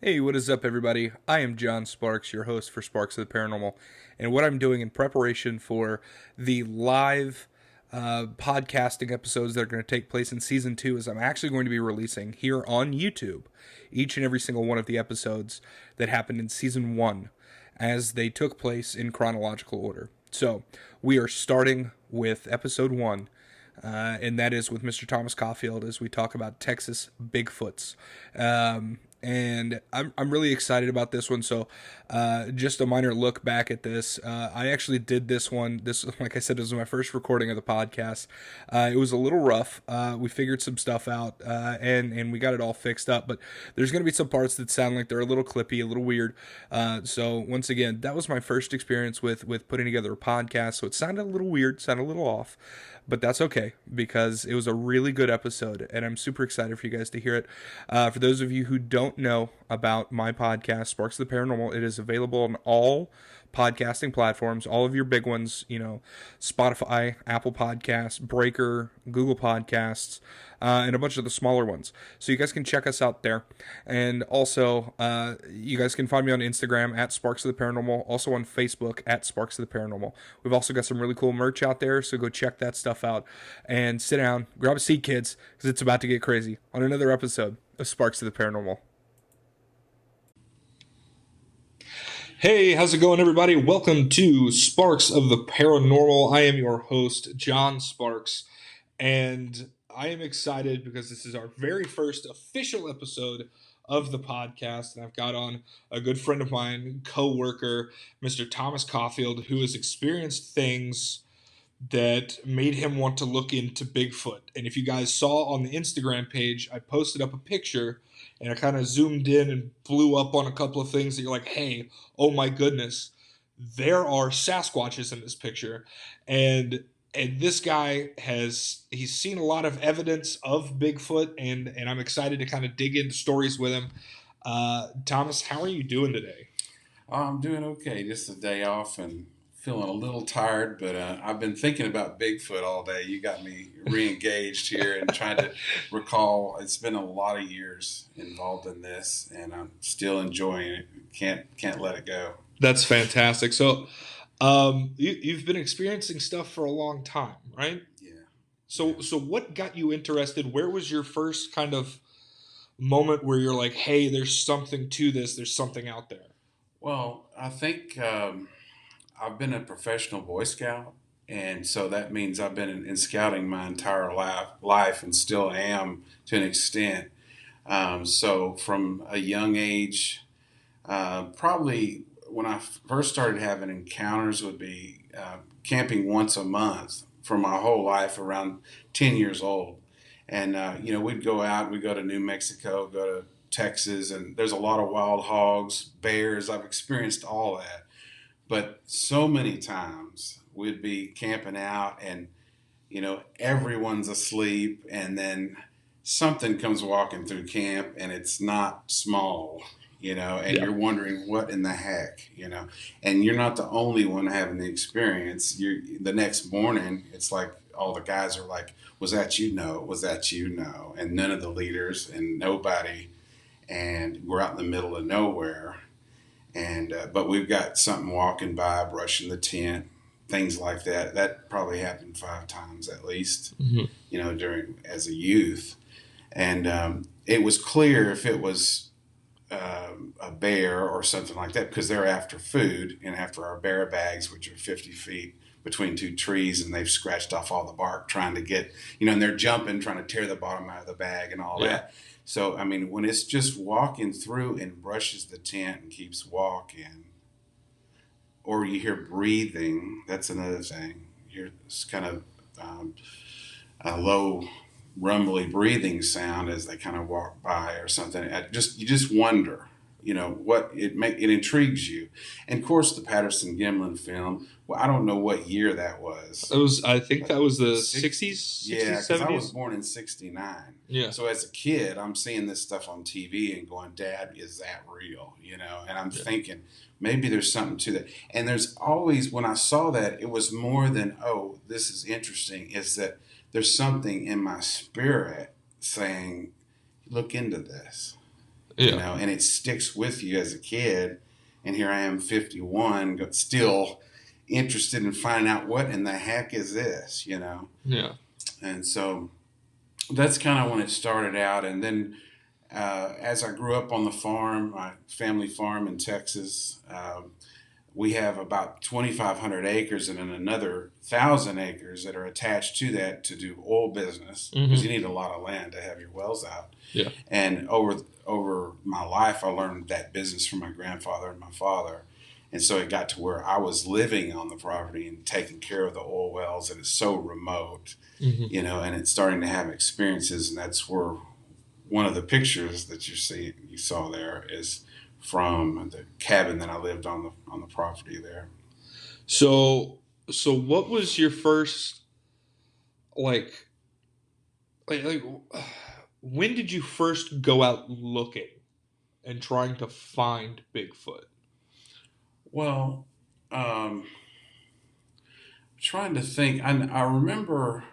Hey, what is up, everybody? I am John Sparks, your host for Sparks of the Paranormal. And what I'm doing in preparation for the live podcasting episodes that are going to take place in season 2 is I'm actually going to be releasing here on YouTube each and every single one of the episodes that happened in season 1 as they took place in chronological order. So we are starting with episode 1. And that is with Mr. Thomas Coffield as we talk about Texas Bigfoots. And I'm really excited about this one. So, just a minor look back at this. I actually did this one. This, like I said, this was my first recording of the podcast. It was a little rough. We figured some stuff out, and we got it all fixed up. But there's going to be some parts that sound like they're a little clippy, a little weird. So once again, that was my first experience with putting together a podcast. So it sounded a little weird, sounded a little off. But that's okay because it was a really good episode, and I'm super excited for you guys to hear it. For those of you who don't know about my podcast, Sparks of the Paranormal, it is available on all podcasting platforms, all of your big ones, Spotify, Apple Podcasts, Breaker, Google Podcasts, and a bunch of the smaller ones. So you guys can check us out there. And also, you guys can find me on Instagram at Sparks of the Paranormal, also on Facebook at Sparks of the Paranormal. We've also got some really cool merch out there, so go check that stuff out. And sit down, grab a seat, kids, because it's about to get crazy on another episode of Sparks of the Paranormal. Hey, how's it going, everybody? Welcome to Sparks of the Paranormal. I am your host, John Sparks, and I am excited because this is our very first official episode of the podcast, and I've got on a good friend of mine, co-worker, Mr. Thomas Coffield, who has experienced things that made him want to look into Bigfoot. And if you guys saw on the Instagram page, I posted up a picture and I kind of zoomed in and blew up on a couple of things that you're like, hey, oh my goodness, there are Sasquatches in this picture. And this guy he's seen a lot of evidence of Bigfoot, and I'm excited to kind of dig into stories with him. Thomas, how are you doing today? I'm doing okay. Just a day off and feeling a little tired, but I've been thinking about Bigfoot all day. You got me re-engaged here and trying to recall. It's been a lot of years involved in this, and I'm still enjoying it. Can't let it go. That's fantastic. So, you've been experiencing stuff for a long time, right? Yeah. So what got you interested? Where was your first kind of moment where you're like, hey, there's something to this. There's something out there. Well, I think I've been a professional Boy Scout, and so that means I've been in scouting my entire life and still am to an extent. So from a young age, probably when I first started having encounters would be camping once a month for my whole life around 10 years old. And, we'd go out, we'd go to New Mexico, go to Texas, and there's a lot of wild hogs, bears. I've experienced all that. But so many times we'd be camping out and, everyone's asleep, and then something comes walking through camp and it's not small, and Yeah. you're wondering what in the heck, and you're not the only one having the experience. The next morning, it's like all the guys are like, was that you? No. Was that you? No. And none of the leaders and nobody. And we're out in the middle of nowhere. And but we've got something walking by, brushing the tent, things like that. That probably happened 5 times at least, Mm-hmm. during as a youth. And it was clear if it was a bear or something like that, because they're after food and after our bear bags, which are 50 feet between two trees, and they've scratched off all the bark trying to get, and they're jumping, trying to tear the bottom out of the bag and all that. So, I mean, when it's just walking through and brushes the tent and keeps walking, or you hear breathing, that's another thing. You hear this kind of a low, rumbly breathing sound as they kind of walk by or something. You just wonder, what it intrigues you. And of course, the Patterson Gimlin film. Well, I don't know what year that was. I think that was the Six- 60s, Yeah, 60s, because I was 70s. born in '69. Yeah. So as a kid, I'm seeing this stuff on TV and going, "Dad, is that real?" And I'm thinking maybe there's something to that. And there's always, when I saw that, it was more than, oh, this is interesting. Is that there's something in my spirit saying, look into this. Yeah. and it sticks with you as a kid. And here I am, 51, but still interested in finding out what in the heck is this. Yeah. And so that's kind of when it started out. And then as I grew up on the farm, my family farm in Texas, we have about 2,500 acres and then another 1,000 acres that are attached to that to do oil business, because you need a lot of land to have your wells out. Yeah. And over my life, I learned that business from my grandfather and my father. And so it got to where I was living on the property and taking care of the oil wells, and it's so remote, and it's starting to have experiences. And that's where one of the pictures that you saw there is from the cabin that I lived on the property there. So what was your first like when did you first go out looking and trying to find Bigfoot? Well, trying to think. I remember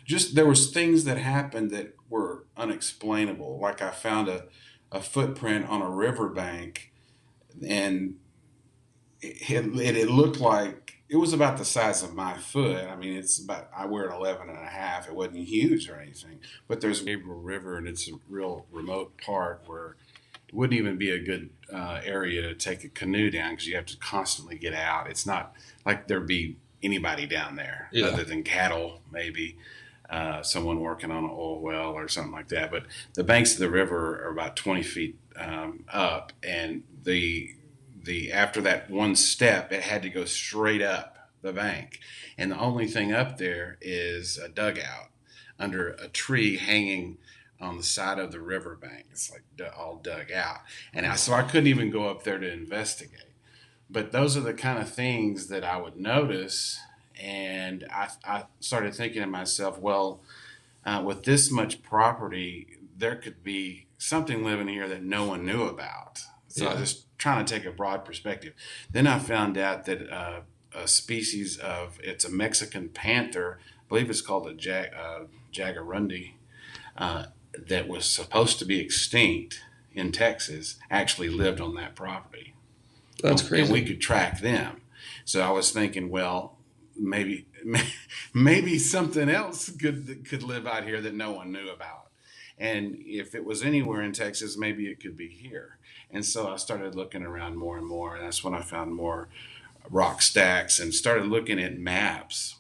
just there was things that happened that were unexplainable. Like I found a footprint on a riverbank, and it looked like it was about the size of my foot. I mean, I wear an 11 and a half. It wasn't huge or anything, but there's a Gabriel River, and it's a real remote part where it wouldn't even be a good area to take a canoe down, because you have to constantly get out. It's not like there'd be anybody down there other than cattle, maybe someone working on an oil well or something like that. But the banks of the river are about 20 feet up, and the after that one step, it had to go straight up the bank, and the only thing up there is a dugout under a tree hanging on the side of the riverbank. It's like all dug out, and so I couldn't even go up there to investigate. But those are the kind of things that I would notice, and I started thinking to myself, well, with this much property, there could be something living here that no one knew about. So I was just trying to take a broad perspective. Then I found out that a species it's a Mexican panther, I believe it's called a jaguarundi, that was supposed to be extinct in Texas, actually lived on that property. That's crazy. And we could track them. So I was thinking, well, maybe something else could live out here that no one knew about. And if it was anywhere in Texas, maybe it could be here. And so I started looking around more and more, and that's when I found more rock stacks and started looking at maps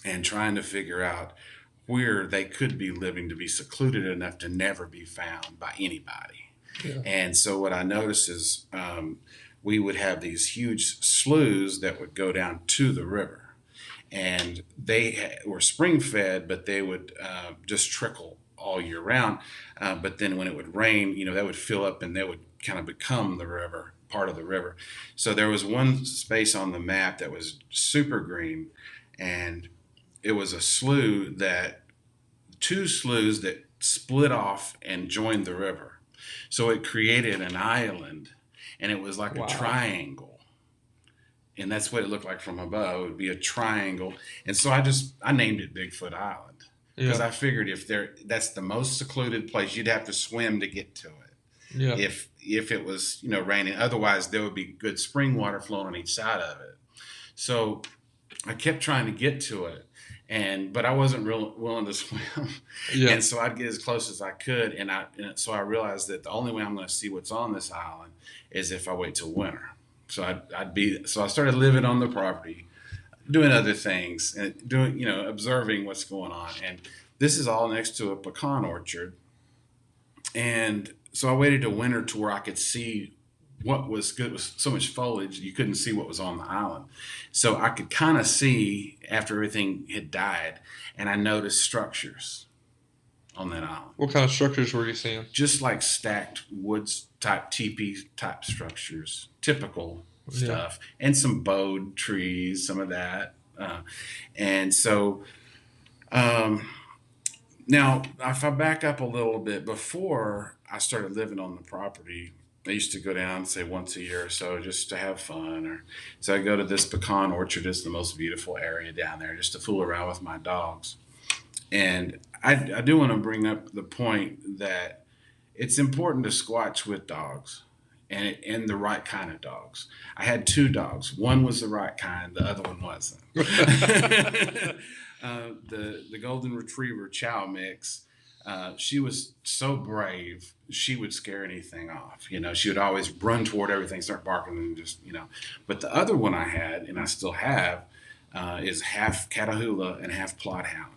and trying to figure out where they could be living to be secluded enough to never be found by anybody. Yeah. And so what I noticed is we would have these huge sloughs that would go down to the river, and they were spring fed, but they would just trickle all year round. But then when it would rain, that would fill up, and they would kind of become the river, part of the river. So there was one space on the map that was super green, and it was two sloughs that split off and joined the river. So it created an island, and it was like a triangle. And that's what it looked like from above. It would be a triangle. And so I named it Bigfoot Island, because I figured that's the most secluded place, you'd have to swim to get to it. Yeah. If it was, raining. Otherwise, there would be good spring water flowing on each side of it. So I kept trying to get to it, but I wasn't real willing to swim. Yeah. And so I'd get as close as I could, and so I realized that the only way I'm going to see what's on this island is if I wait till winter. So I started living on the property, doing other things, and observing what's going on. And this is all next to a pecan orchard. And so I waited till winter to where I could see what was good. It was so much foliage, you couldn't see what was on the island. So I could kind of see after everything had died, and I noticed structures on that island. What kind of structures were you seeing? Just like stacked woods type, teepee type structures, typical stuff, and some bowed trees, some of that. And so now, if I back up a little bit, before I started living on the property, I used to go down, say, once a year or so, just to have fun. So I go to this pecan orchard. It's the most beautiful area down there, just to fool around with my dogs. And I do want to bring up the point that it's important to squatch with dogs and the right kind of dogs. I had two dogs. One was the right kind, the other one wasn't. The golden retriever chow mix. She was so brave. She would scare anything off. She would always run toward everything, start barking, and just. But the other one I had, and I still have, is half Catahoula and half Plothound.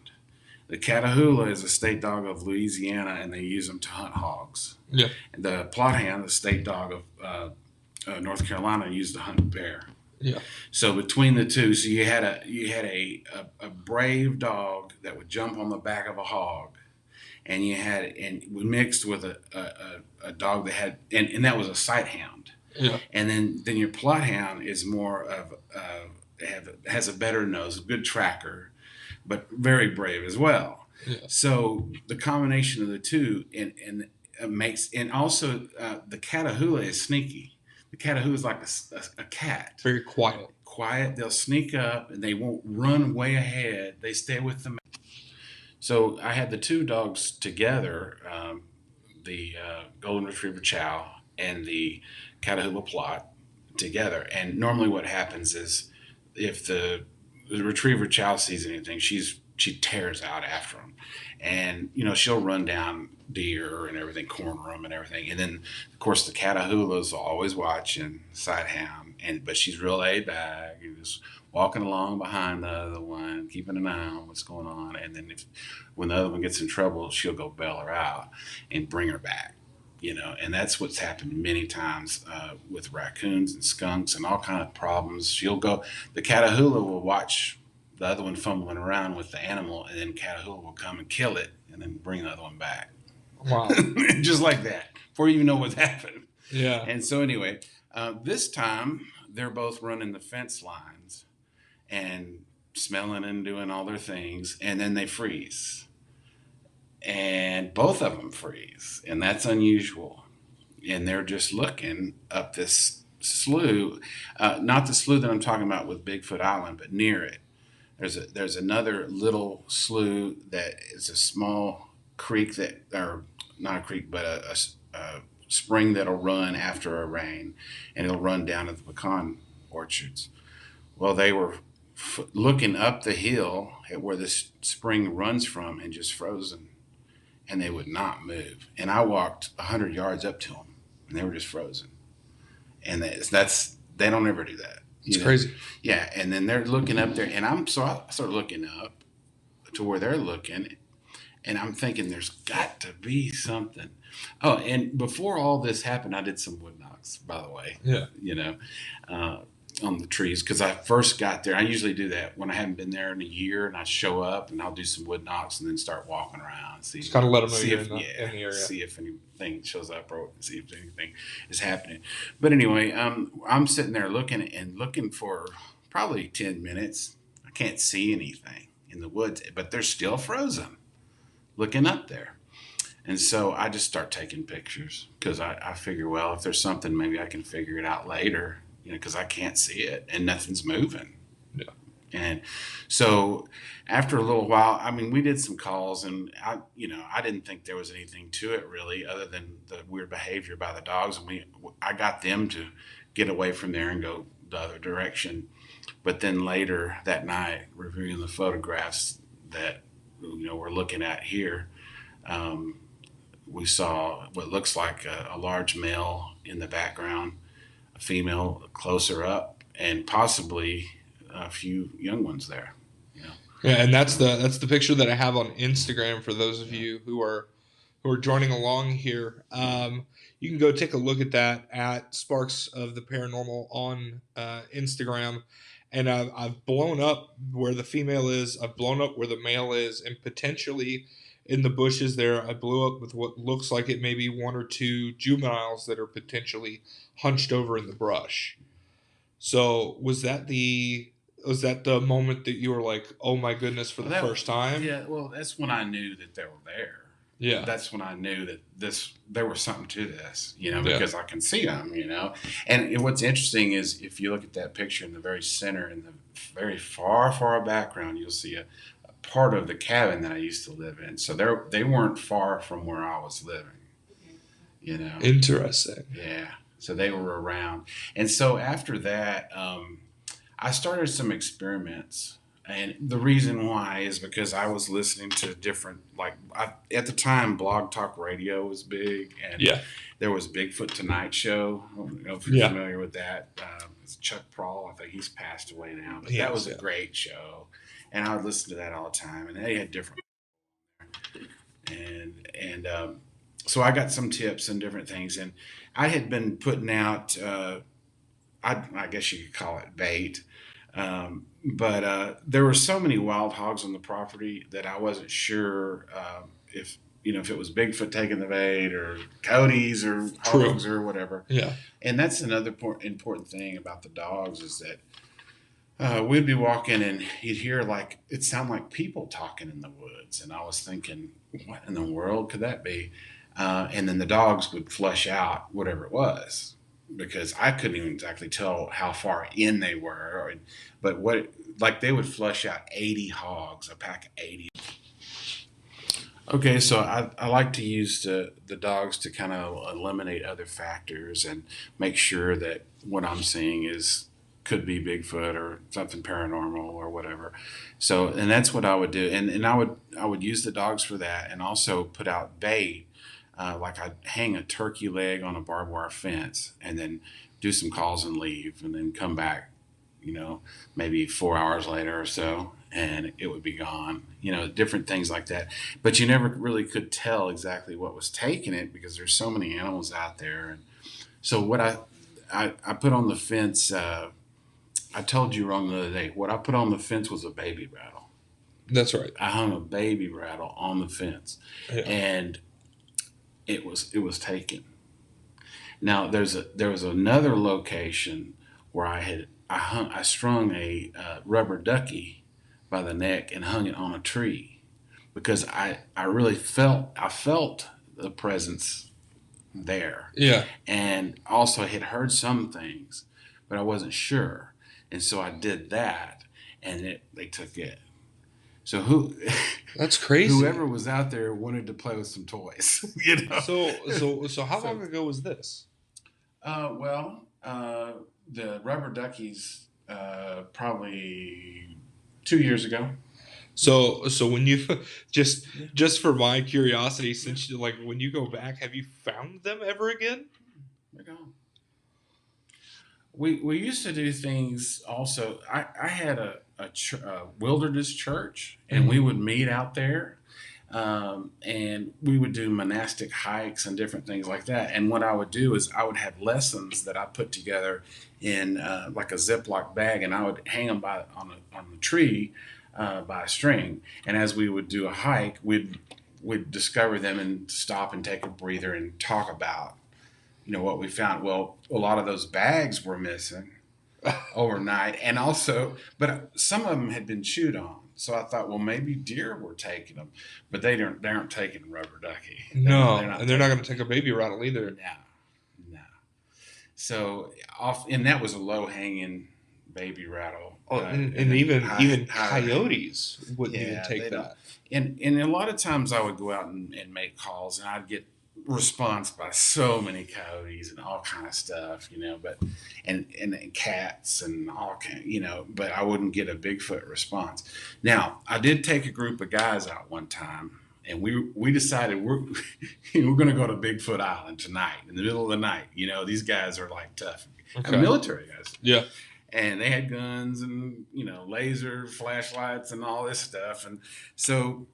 The Catahoula is a state dog of Louisiana, and they use them to hunt hogs. Yeah. And the Plothound, the state dog of North Carolina, used to hunt bear. Yeah. So between the two, so you had a brave dog that would jump on the back of a hog, and mixed with a dog that had and that was a sight hound. Yeah. And then your Plothound is more of has a better nose, a good tracker, but very brave as well. Yeah. So the combination of the two and also the Catahoula is sneaky. The Catahoula is like a cat. Very quiet. Quiet. They'll sneak up and they won't run way ahead. They stay with them. So I had the two dogs together, the golden retriever chow and the Catahoula Plot together. And normally what happens is if the retriever chow sees anything, she tears out after them, and she'll run down deer and everything, corner them and everything. And then of course the Catahoula's always watching, sight hound, but she's real laid back and just walking along behind the other one, keeping an eye on what's going on. And then when the other one gets in trouble, she'll go bail her out and bring her back. And that's what's happened many times with raccoons and skunks and all kind of problems. The Catahoula will watch the other one fumbling around with the animal, and then Catahoula will come and kill it and then bring the other one back. Wow. Just like that, before you even know what's happened. Yeah. And so anyway, this time they're both running the fence lines and smelling and doing all their things, and then they freeze. And both of them freeze, and that's unusual. And they're just looking up this slough, not the slough that I'm talking about with Bigfoot Island, but near it. There's another little slough that is a small creek or not a creek, but a spring that'll run after a rain, and it'll run down to the pecan orchards. Well, they were looking up the hill at where this spring runs from and just frozen. And they would not move. And I walked 100 yards up to them, and they were just frozen. And they don't ever do that. It's crazy. Yeah, and then they're looking up there, and I start looking up to where they're looking, and I'm thinking there's got to be something. Oh, and before all this happened, I did some wood knocks, by the way. Yeah. On the trees, because I first got there. I usually do that when I haven't been there in a year, and I show up and I'll do some wood knocks and then start walking around, just kind of let them know you're in the area, see if anything shows up or see if anything is happening. But anyway, I'm sitting there looking for probably 10 minutes. I can't see anything in the woods, but they're still frozen, looking up there. And so I just start taking pictures because I figure, well, if there's something, maybe I can figure it out later. Because I can't see it and nothing's moving. Yeah. And so after a little while, we did some calls, and I didn't think there was anything to it really, other than the weird behavior by the dogs. And I got them to get away from there and go the other direction. But then later that night, reviewing the photographs that we're looking at here, we saw what looks like a large male in the background, female closer up, and possibly a few young ones there. Yeah, and that's the picture that I have on Instagram for those of you who are joining along here. You can go take a look at that at Sparks of the Paranormal on Instagram, and I've blown up where the female is. I've blown up where the male is, and potentially in the bushes there, I blew up with what looks like it may be one or two juveniles that are potentially hunched over in the brush. So was that the moment that you were like, oh my goodness, for the first time? Yeah, well, that's when I knew that they were there. Yeah. That's when I knew that there was something to this, because I can see them, And what's interesting is if you look at that picture in the very center, in the very far, far background, you'll see a part of the cabin that I used to live in. So they weren't far from where I was living, you know. Interesting. Yeah. So they were around. And so after that, I started some experiments. And the reason why is because I was listening to different, at the time, Blog Talk Radio was big, and Yeah. there was Bigfoot Tonight Show. I don't know if you're Yeah. familiar with that. It's Chuck Prohl. I think he's passed away now, but Yes, that was a yeah. great show, and I would listen to that all the time. And they had different, and so I got some tips and different things, and I had been putting out. I guess you could call it bait. But there were so many wild hogs on the property that I wasn't sure if if it was Bigfoot taking the bait or coyotes or True. hogs or whatever. Yeah. And that's another important thing about the dogs is that we'd be walking and you'd hear it sounded like people talking in the woods, and I was thinking, what in the world could that be? And then the dogs would flush out whatever it was, because I couldn't even exactly tell how far in they were, but they would flush out 80 hogs, a pack of 80. Okay, so I like to use the dogs to kind of eliminate other factors and make sure that what I'm seeing could be Bigfoot or something paranormal or whatever. So, and that's what I would do, and I would use the dogs for that, and also put out bait. I'd hang a turkey leg on a barbed wire fence and then do some calls and leave, and then come back, maybe 4 hours later or so, and it would be gone, different things like that. But you never really could tell exactly what was taking it because there's so many animals out there. And so what I put on the fence, I told you wrong the other day. What I put on the fence was a baby rattle. That's right. I hung a baby rattle on the fence, Yeah. and it was taken. Now there was another location where I strung a rubber ducky by the neck and hung it on a tree, because I really felt the presence there. Yeah. And also had heard some things, but I wasn't sure, and so I did that, and they took it. So That's crazy. whoever was out there wanted to play with some toys, So how long ago was this? The rubber duckies, probably 2 years ago. So when you just for my curiosity, since when you go back, have you found them ever again? They're gone. We used to do things also. I had a wilderness church, and we would meet out there, and we would do monastic hikes and different things like that. And what I would do is I would have lessons that I put together in like a Ziploc bag, and I would hang them on the tree by a string. And as we would do a hike, we'd discover them and stop and take a breather and talk about what we found. Well, a lot of those bags were missing overnight, and also, but some of them had been chewed on. So I thought, well, maybe deer were taking them, but they aren't taking rubber ducky. They're not going to take a baby rattle either. No. So and that was a low hanging baby rattle. And even coyotes wouldn't even take that. And a lot of times I would go out and make calls, and I'd get response by so many coyotes and all kind of stuff, but and cats and all kind, but I wouldn't get a Bigfoot response. Now, I did take a group of guys out one time, and we decided we're going to go to Bigfoot Island tonight in the middle of the night. These guys are tough, military guys. Yeah. And they had guns and laser flashlights and all this stuff, and so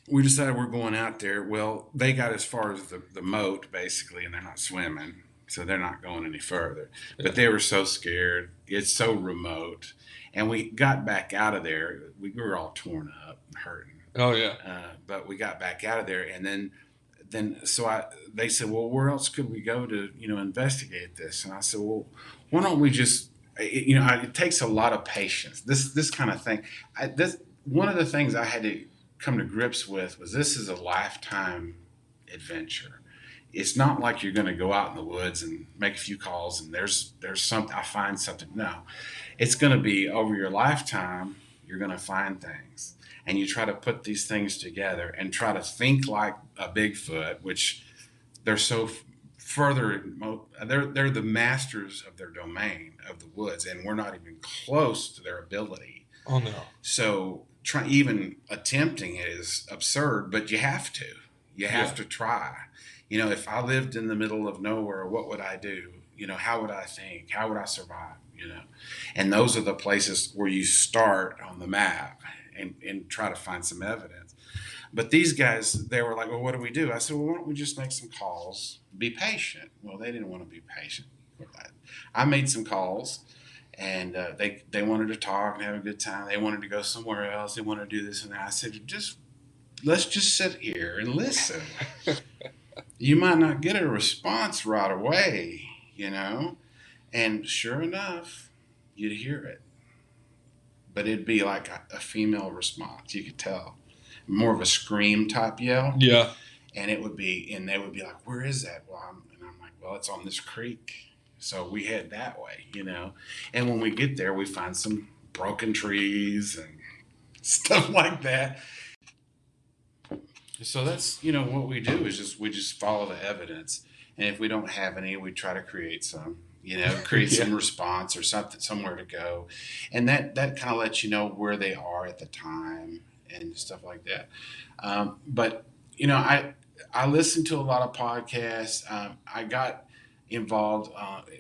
we decided we're going out there. Well, they got as far as the moat, basically, and they're not swimming, so they're not going any further. Yeah. But they were so scared. It's so remote. And we got back out of there. We were all torn up and hurting. Oh, yeah. But we got back out of there. And then they said, well, where else could we go to, investigate this? And I said, well, why don't we just, it takes a lot of patience. This kind of thing. One of the things I had to come to grips with was this is a lifetime adventure. It's not like you're going to go out in the woods and make a few calls and there's something, I find something. No, it's going to be over your lifetime. You're going to find things. and you try to put these things together and try to think like a Bigfoot, which they're so further, they're the masters of their domain of the woods, and we're not even close to their ability. Oh no. So even attempting it is absurd, but you have to. You have to try. If I lived in the middle of nowhere, what would I do? How would I think? How would I survive? And those are the places where you start on the map and try to find some evidence. But these guys, they were like, well, what do we do? I said, well, why don't we just make some calls? Be patient. Well, they didn't want to be patient. I made some calls, and they wanted to talk and have a good time. They wanted to go somewhere else. They wanted to do this and that. I said, let's just sit here and listen. You might not get a response right away, And sure enough, you'd hear it. But it'd be like a female response. You could tell. More of a scream type yell. Yeah. And they would be like, where is that? Well, I'm like, well, it's on this creek. So we head that way, And when we get there, we find some broken trees and stuff like that. So that's, what we do is we just follow the evidence. And if we don't have any, we try to create some, create some response or something, somewhere to go. And that kind of lets you know where they are at the time and stuff like that. But, I listened to a lot of podcasts. I got involved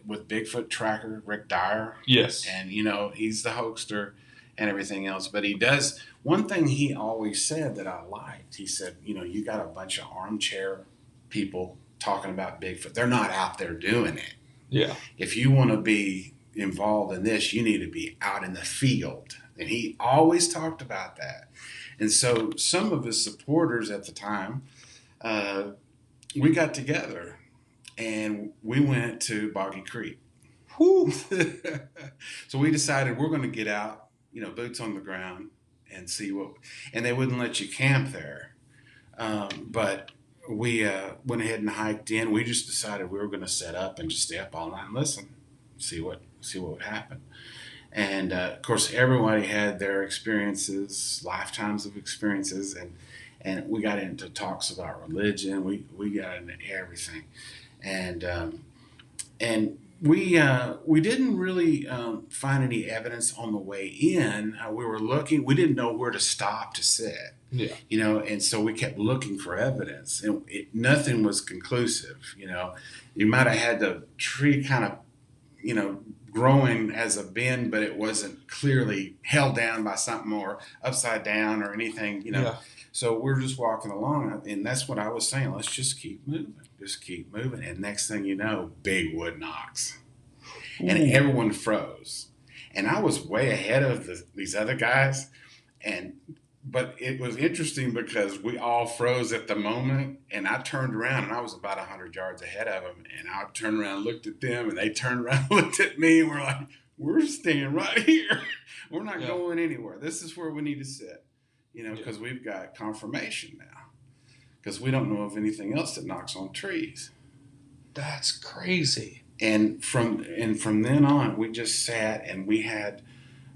with Bigfoot tracker, Rick Dyer. Yes. And, he's the hoaxer and everything else. But he does, one thing he always said that I liked, he said, you got a bunch of armchair people talking about Bigfoot. They're not out there doing it. Yeah. If you want to be involved in this, you need to be out in the field. And he always talked about that. And so some of his supporters at the time, we got together and we went to Boggy Creek. So we decided we're going to get out, boots on the ground and see and they wouldn't let you camp there. But we went ahead and hiked in. We just decided we were going to set up and just stay up all night and listen, see what would happen. And of course, everybody had their experiences, lifetimes of experiences, and we got into talks about religion. We got into everything, and we didn't really find any evidence on the way in. We were looking. We didn't know where to stop to sit. Yeah. And so we kept looking for evidence, and nothing was conclusive. You might have had the tree kind of, growing as a bend, but it wasn't clearly held down by something or upside down or anything, Yeah. So we're just walking along, and that's what I was saying. Let's just keep moving. And next thing you know, big wood knocks. And everyone froze. And I was way ahead of these other guys. But it was interesting because we all froze at the moment, and I turned around, and I was about 100 yards ahead of them, and I turned around and looked at them, and they turned around and looked at me, and we're like, we're staying right here. We're not going anywhere. This is where we need to sit, because we've got confirmation now, because we don't know of anything else that knocks on trees. That's crazy. And from then on, we just sat, and we had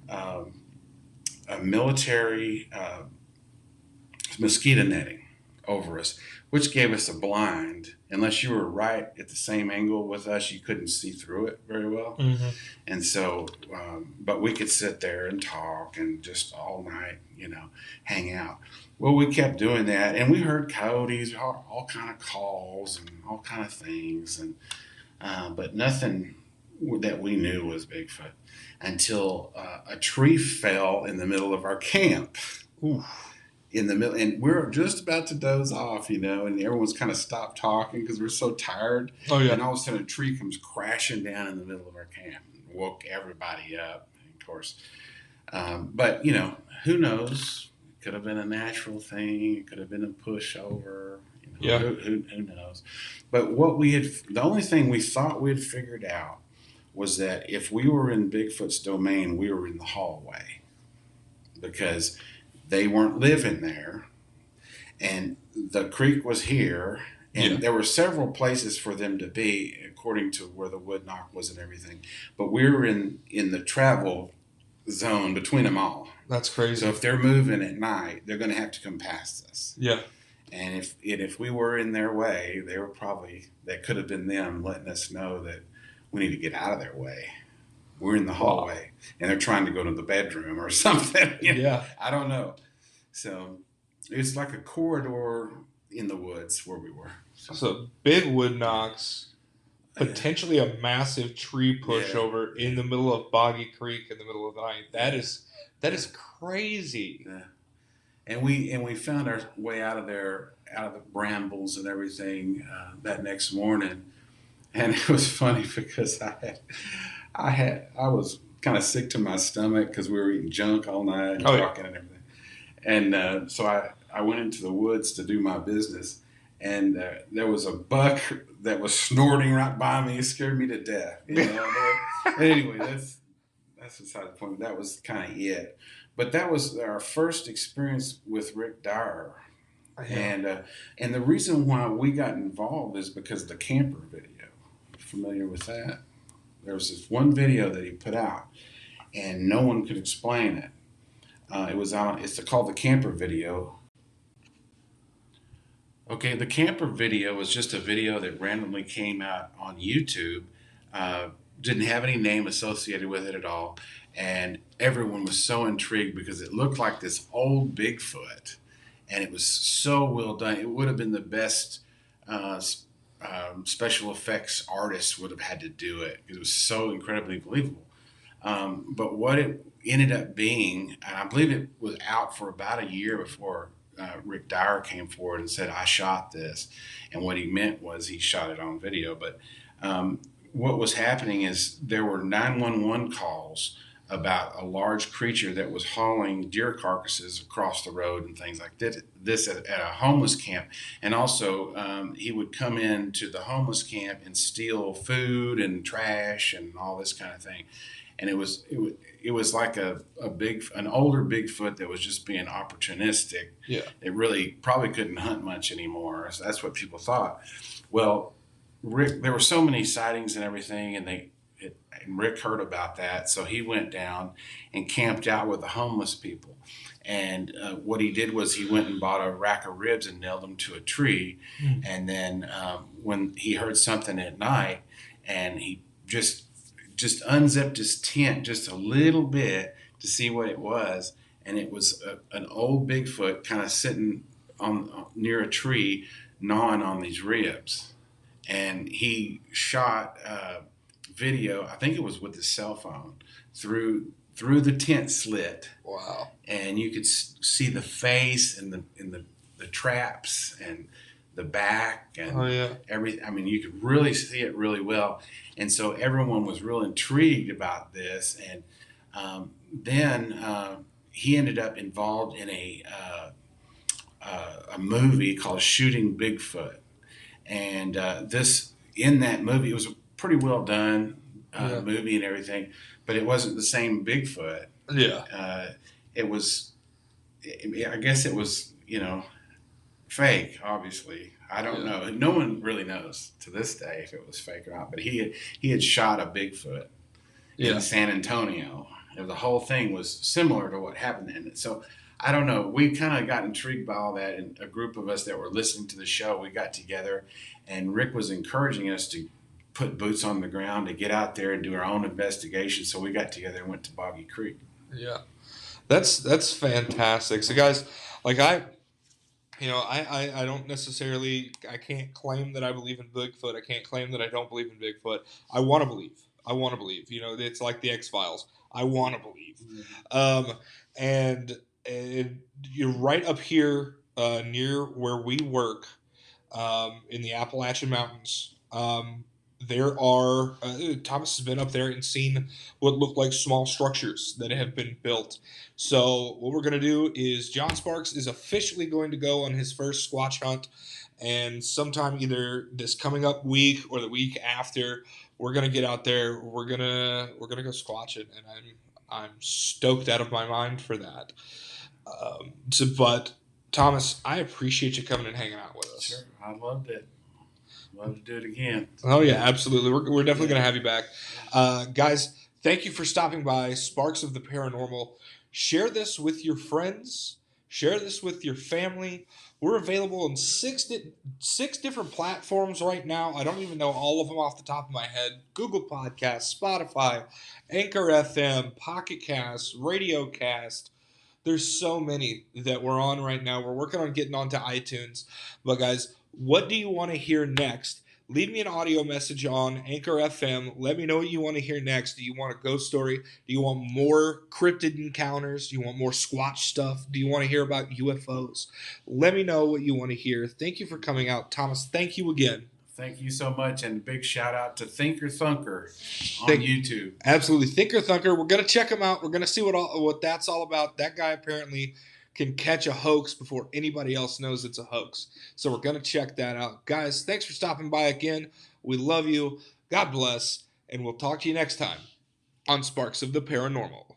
a military mosquito netting over us, which gave us a blind. Unless you were right at the same angle with us, you couldn't see through it very well. Mm-hmm. And so, but we could sit there and talk and just all night, hang out. Well, we kept doing that, and we heard coyotes, all kind of calls and all kind of things, and but nothing that we knew was Bigfoot until a tree fell in the middle of our camp. Ooh. In the middle, and we're just about to doze off, and everyone's kind of stopped talking because we're so tired. Oh yeah. And all of a sudden, a tree comes crashing down in the middle of our camp and woke everybody up. Of course, but who knows? It could have been a natural thing. It could have been a pushover. Yeah. Who knows? But the only thing we thought we'd figured out was that if we were in Bigfoot's domain, we were in the hallway because they weren't living there, and the creek was here, and there were several places for them to be according to where the wood knock was and everything. But we were in the travel zone between them all. That's crazy. So if they're moving at night, they're going to have to come past us. Yeah. And if we were in their way, that could have been them letting us know that we need to get out of their way. We're in the hallway, and they're trying to go to the bedroom or something. Yeah. I don't know. So it's like a corridor in the woods where we were. So big wood knocks, potentially a massive tree pushover in the middle of Boggy Creek in the middle of the night. That is crazy. Yeah. And we found our way out of there, out of the brambles and everything that next morning, and it was funny because I was kind of sick to my stomach because we were eating junk all night and talking and everything, and so I went into the woods to do my business, and there was a buck that was snorting right by me. It scared me to death. Anyway, that's beside the point. That was kind of it. But that was our first experience with Rick Dyer. And the reason why we got involved is because of the camper video. Familiar with that? There was this one video that he put out, and no one could explain it. It's called the camper video. Okay, the camper video was just a video that randomly came out on YouTube. Didn't have any name associated with it at all. And everyone was so intrigued because it looked like this old Bigfoot. And it was so well done. It would have been the best special effects artist would have had to do it. It was so incredibly believable. But what it ended up being, and I believe it was out for about a year before Rick Dyer came forward and said, I shot this. And what he meant was he shot it on video. But what was happening is there were 911 calls about a large creature that was hauling deer carcasses across the road and things like this at a homeless camp. And also he would come into the homeless camp and steal food and trash and all this kind of thing. And it was like an older Bigfoot that was just being opportunistic. Yeah. It really probably couldn't hunt much anymore. So that's what people thought. Well, Rick, there were so many sightings and everything, and Rick heard about that, so he went down and camped out with the homeless people. And what he did was he went and bought a rack of ribs and nailed them to a tree. And then when he heard something at night, and he just unzipped his tent just a little bit to see what it was, and it was an old Bigfoot kind of sitting near a tree gnawing on these ribs. And he shot video, I think it was with his cell phone, through the tent slit. Wow. And you could see the face and the traps and the back and everything. I mean, you could really see it really well. And so everyone was real intrigued about this. And then he ended up involved in a movie called Shooting Bigfoot. And in that movie, it was a pretty well done movie and everything, but it wasn't the same Bigfoot. Yeah. I guess it was, fake, obviously. I don't know. No one really knows to this day if it was fake or not, but he had shot a Bigfoot in San Antonio. And the whole thing was similar to what happened in it. So I don't know. We kind of got intrigued by all that, and a group of us that were listening to the show, we got together, and Rick was encouraging us to put boots on the ground, to get out there and do our own investigation. So we got together and went to Boggy Creek. Yeah, that's fantastic. So guys, like I don't necessarily, I can't claim that I believe in Bigfoot. I can't claim that I don't believe in Bigfoot. I want to believe. It's like the X-Files. I want to believe. And you're right up here near where we work in the Appalachian Mountains. There are, Thomas has been up there and seen what look like small structures that have been built. So what we're going to do is John Sparks is officially going to go on his first Squatch hunt. And sometime either this coming up week or the week after, we're going to get out there. We're going to go squatching. And I'm stoked out of my mind for that. But Thomas, I appreciate you coming and hanging out with us. Sure. I loved it. Love to do it again. Oh yeah, absolutely. We're definitely going to have you back. Guys, Thank you for stopping by Sparks of the Paranormal. Share this with your friends. Share this with your family. We're available on six different platforms right now. I don't even know all of them off the top of my head. Google Podcasts, Spotify, Anchor FM, Pocket Cast, Radio Cast. There's so many that we're on right now. We're working on getting onto iTunes. But guys, what do you want to hear next? Leave me an audio message on Anchor FM. Let me know what you want to hear next. Do you want a ghost story? Do you want more cryptid encounters? Do you want more Squatch stuff? Do you want to hear about UFOs? Let me know what you want to hear. Thank you for coming out. Thomas, thank you again. Thank you so much, and big shout out to Thinker Thunker on YouTube. Absolutely. Thinker Thunker. We're going to check him out. We're going to see what that's all about. That guy apparently can catch a hoax before anybody else knows it's a hoax. So we're going to check that out. Guys, thanks for stopping by again. We love you. God bless. And we'll talk to you next time on Sparks of the Paranormal.